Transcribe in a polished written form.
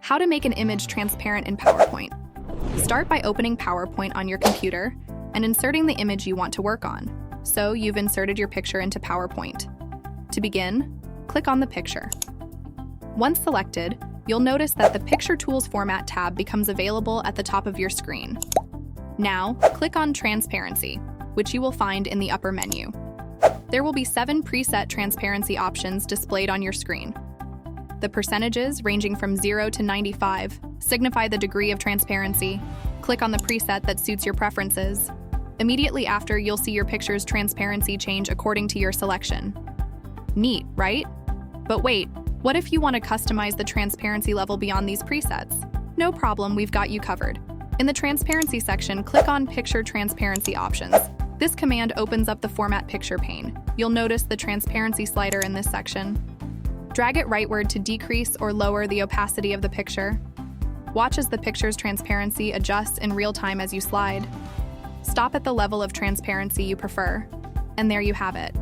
How to make an image transparent in PowerPoint. Start by opening PowerPoint on your computer and inserting the image you want to work on. So you've inserted your picture into PowerPoint. To begin, click on the picture. Once selected, you'll notice that the Picture Tools Format tab becomes available at the top of your screen. Now, click on Transparency, which you will find in the upper menu. There will be 7 preset transparency options displayed on your screen. The percentages, ranging from 0 to 95, signify the degree of transparency. Click on the preset that suits your preferences. Immediately after, you'll see your picture's transparency change according to your selection. Neat, right? But wait, what if you want to customize the transparency level beyond these presets? No problem, we've got you covered. In the Transparency section, click on Picture Transparency Options. This command opens up the Format Picture pane. You'll notice the transparency slider in this section. Drag it rightward to decrease or lower the opacity of the picture. Watch as the picture's transparency adjusts in real time as you slide. Stop at the level of transparency you prefer. And there you have it.